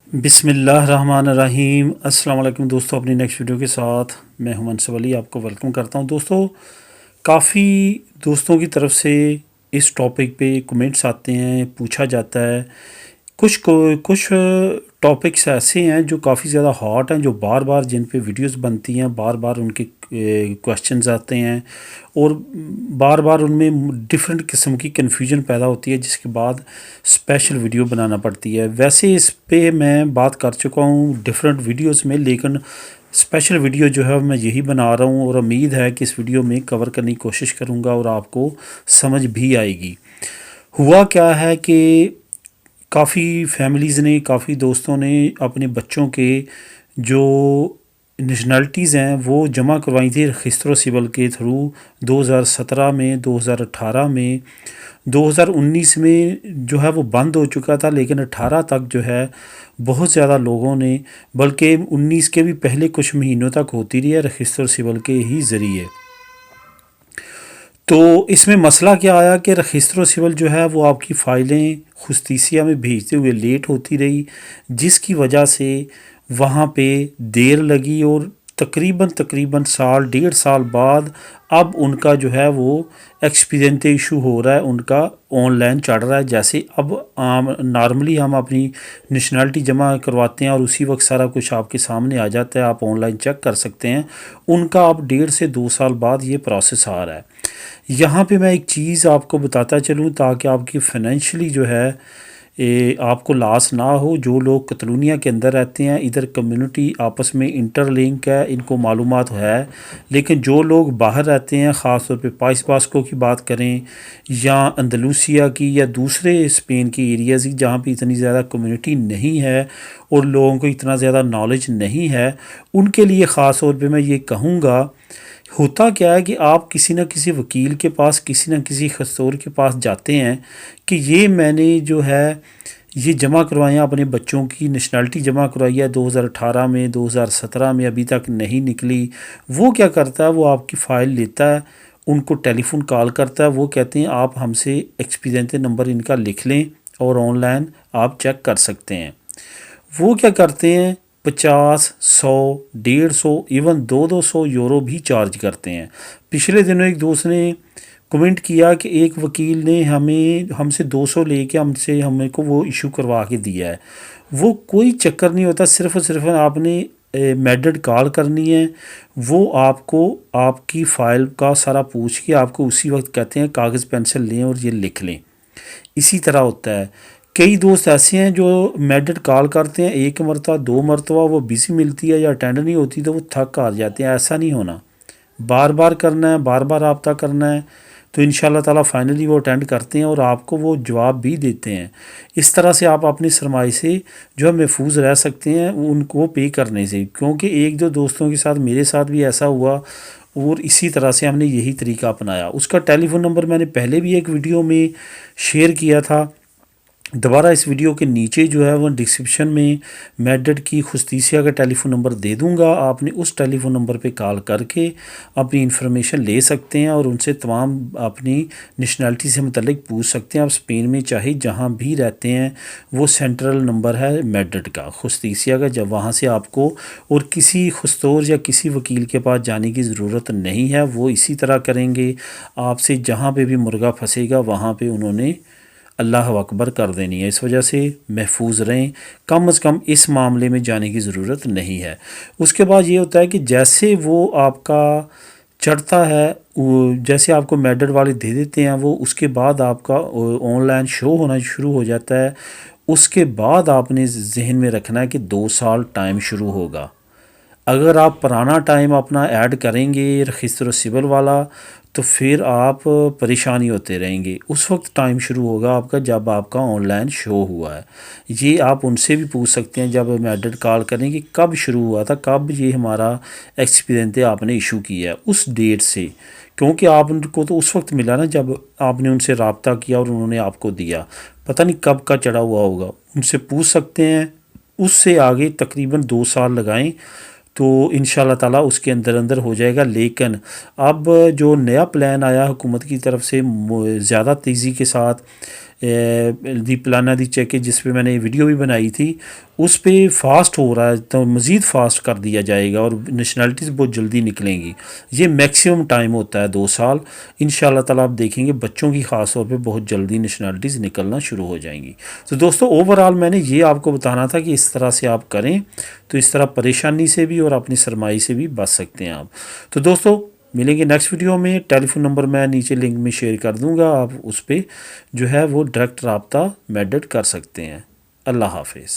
بسم اللہ الرحمن الرحیم۔ السلام علیکم دوستو، اپنی نیکسٹ ویڈیو کے ساتھ میں ہوں منصف علی، آپ کو ویلکم کرتا ہوں۔ دوستو، کافی دوستوں کی طرف سے اس ٹاپک پہ کمنٹس آتے ہیں، پوچھا جاتا ہے۔ کچھ ٹاپکس ایسے ہیں جو کافی زیادہ ہاٹ ہیں، جو بار بار جن پہ ویڈیوز بنتی ہیں، بار بار ان کے کویشچنز آتے ہیں اور بار بار ان میں ڈفرینٹ قسم کی کنفیوژن پیدا ہوتی ہے، جس کے بعد اسپیشل ویڈیو بنانا پڑتی ہے۔ ویسے اس پہ میں بات کر چکا ہوں ڈفرینٹ ویڈیوز میں، لیکن اسپیشل ویڈیو جو ہے میں یہی بنا رہا ہوں اور امید ہے کہ اس ویڈیو میں کور کرنے کی کوشش کروں گا اور آپ کو سمجھ بھی آئے گی۔ ہوا کیا ہے کہ کافی فیملیز نے، کافی دوستوں نے اپنے بچوں کے جو نیشنلٹیز ہیں وہ جمع کروائی تھی رجسٹر سول کے تھرو 2017 میں، 2018 میں، 2019 میں جو ہے وہ بند ہو چکا تھا، لیکن 18 تک جو ہے بہت زیادہ لوگوں نے، بلکہ 19 کے بھی پہلے کچھ مہینوں تک ہوتی رہی ہے رجسٹر سول کے ہی ذریعے۔ تو اس میں مسئلہ کیا آیا کہ رجسٹر سول جو ہے وہ آپ کی فائلیں جستیسیہ میں بھیجتے ہوئے لیٹ ہوتی رہی، جس کی وجہ سے وہاں پہ دیر لگی اور تقریباً سال 1.5 سال بعد اب ان کا جو ہے وہ ایکسپیرینٹ ایشو ہو رہا ہے، ان کا آن لائن چڑھ رہا ہے۔ جیسے اب نارملی ہم اپنی نیشنلٹی جمع کرواتے ہیں اور اسی وقت سارا کچھ آپ کے سامنے آ جاتا ہے، آپ آن لائن چیک کر سکتے ہیں، ان کا اب 1.5 سے 2 سال بعد یہ پروسیس آ رہا ہے۔ یہاں پہ میں ایک چیز آپ کو بتاتا چلوں تاکہ آپ کی فائنینشلی جو ہے آپ کو لاس نہ ہو۔ جو لوگ کتلونیہ کے اندر رہتے ہیں، ادھر کمیونٹی آپس میں انٹر لنک ہے، ان کو معلومات ہے، لیکن جو لوگ باہر رہتے ہیں، خاص طور پہ پائس باسکو کی بات کریں یا اندلوسیہ کی یا دوسرے اسپین کی ایریاز کی جہاں پہ اتنی زیادہ کمیونٹی نہیں ہے اور لوگوں کو اتنا زیادہ نالج نہیں ہے، ان کے لیے خاص طور پہ میں یہ کہوں گا، ہوتا کیا ہے کہ آپ کسی نہ کسی وکیل کے پاس، کسی نہ کسی خستور کے پاس جاتے ہیں کہ یہ میں نے جو ہے یہ جمع کروائیں، اپنے بچوں کی نیشنلٹی جمع کروائی ہے 2018 میں، 2017 میں، ابھی تک نہیں نکلی۔ وہ کیا کرتا ہے، وہ آپ کی فائل لیتا ہے، ان کو ٹیلی فون کال کرتا ہے، وہ کہتے ہیں آپ ہم سے ایکسپیرینٹ نمبر ان کا لکھ لیں اور آن لائن آپ چیک کر سکتے ہیں۔ وہ کیا کرتے ہیں، 50، 100، 150، ایون 200 یورو بھی چارج کرتے ہیں۔ پچھلے دنوں ایک دوست نے کمنٹ کیا کہ ایک وکیل نے ہم سے 200 لے کے ہمیں کو وہ ایشو کروا کے دیا ہے۔ وہ کوئی چکر نہیں ہوتا، صرف اور صرف آپ نے میڈڈ کال کرنی ہے، وہ آپ کو آپ کی فائل کا سارا پوچھ کے آپ کو اسی وقت کہتے ہیں کاغذ پینسل لیں اور یہ لکھ لیں۔ اسی طرح ہوتا ہے۔ کئی دوست ایسے ہیں جو میڈڈ کال کرتے ہیں، ایک مرتبہ 2 مرتبہ وہ بزی ملتی ہے یا اٹینڈ نہیں ہوتی تو وہ تھک ہار جاتے ہیں۔ ایسا نہیں ہونا، بار بار کرنا ہے، بار بار رابطہ کرنا ہے، تو انشاءاللہ تعالیٰ فائنلی وہ اٹینڈ کرتے ہیں اور آپ کو وہ جواب بھی دیتے ہیں۔ اس طرح سے آپ اپنی سرمائی سے جو ہے محفوظ رہ سکتے ہیں ان کو پے کرنے سے، کیونکہ ایک دو دوستوں کے ساتھ، میرے ساتھ بھی ایسا ہوا اور اسی طرح سے ہم نے یہی طریقہ اپنایا۔ اس کا ٹیلی فون نمبر میں نے پہلے بھی ایک ویڈیو میں شیئر کیا تھا، دوبارہ اس ویڈیو کے نیچے جو ہے وہ ڈسکرپشن میں میڈڈ کی جستیسیہ کا ٹیلی فون نمبر دے دوں گا۔ آپ نے اس ٹیلی فون نمبر پہ کال کر کے اپنی انفارمیشن لے سکتے ہیں اور ان سے تمام اپنی نیشنلٹی سے متعلق پوچھ سکتے ہیں۔ آپ اسپین میں چاہے جہاں بھی رہتے ہیں، وہ سینٹرل نمبر ہے میڈڈ کا، جستیسیہ کا، جب وہاں سے آپ کو اور کسی خستور یا کسی وکیل کے پاس جانے کی ضرورت نہیں ہے۔ وہ اسی طرح کریں گے، آپ سے جہاں پہ بھی مرغا پھنسے گا وہاں پہ انہوں نے اللہ اکبر کر دینی ہے۔ اس وجہ سے محفوظ رہیں، کم از کم اس معاملے میں جانے کی ضرورت نہیں ہے۔ اس کے بعد یہ ہوتا ہے کہ جیسے وہ آپ کا چڑھتا ہے، جیسے آپ کو میڈڈ والے دے دیتے ہیں وہ، اس کے بعد آپ کا آن لائن شو ہونا شروع ہو جاتا ہے۔ اس کے بعد آپ نے ذہن میں رکھنا ہے کہ 2 سال ٹائم شروع ہوگا۔ اگر آپ پرانا ٹائم اپنا ایڈ کریں گے رجسٹر سول والا تو پھر آپ پریشانی ہوتے رہیں گے۔ اس وقت ٹائم شروع ہوگا آپ کا جب آپ کا آن لائن شو ہوا ہے۔ یہ آپ ان سے بھی پوچھ سکتے ہیں جب میڈڈ کال کریں کہ کب شروع ہوا تھا، کب یہ ہمارا ایکسپیرینٹ آپ نے ایشو کیا ہے، اس ڈیٹ سے، کیونکہ آپ ان کو تو اس وقت ملا نا جب آپ نے ان سے رابطہ کیا اور انہوں نے آپ کو دیا، پتہ نہیں کب کا چڑھا ہوا ہوگا۔ ان سے پوچھ سکتے ہیں، اس سے آگے تقریباً 2 سال لگائیں تو انشاءاللہ تعالیٰ اس کے اندر ہو جائے گا۔ لیکن اب جو نیا پلان آیا حکومت کی طرف سے، زیادہ تیزی کے ساتھ دی پلانا دی چیک جس پہ میں نے ویڈیو بھی بنائی تھی اس پہ فاسٹ ہو رہا ہے تو مزید فاسٹ کر دیا جائے گا اور نیشنلٹیز بہت جلدی نکلیں گی. یہ میکسیمم ٹائم ہوتا ہے 2 سال. ان شاء اللہ تعالیٰ آپ دیکھیں گے بچوں کی خاص طور پہ بہت جلدی نیشنلٹیز نکلنا شروع ہو جائیں گی. تو دوستو اوورآل میں نے یہ آپ کو بتانا تھا کہ اس طرح سے آپ کریں تو اس طرح پریشانی سے بھی اور اپنی سرمائی سے بھی بچ سکتے ہیں آپ. تو دوستو ملیں گے نیکسٹ ویڈیو میں. ٹیلی فون نمبر میں نیچے لنک میں شیئر کر دوں گا, آپ اس پہ جو ہے وہ ڈائریکٹ رابطہ میڈٹ کر سکتے ہیں. اللہ حافظ.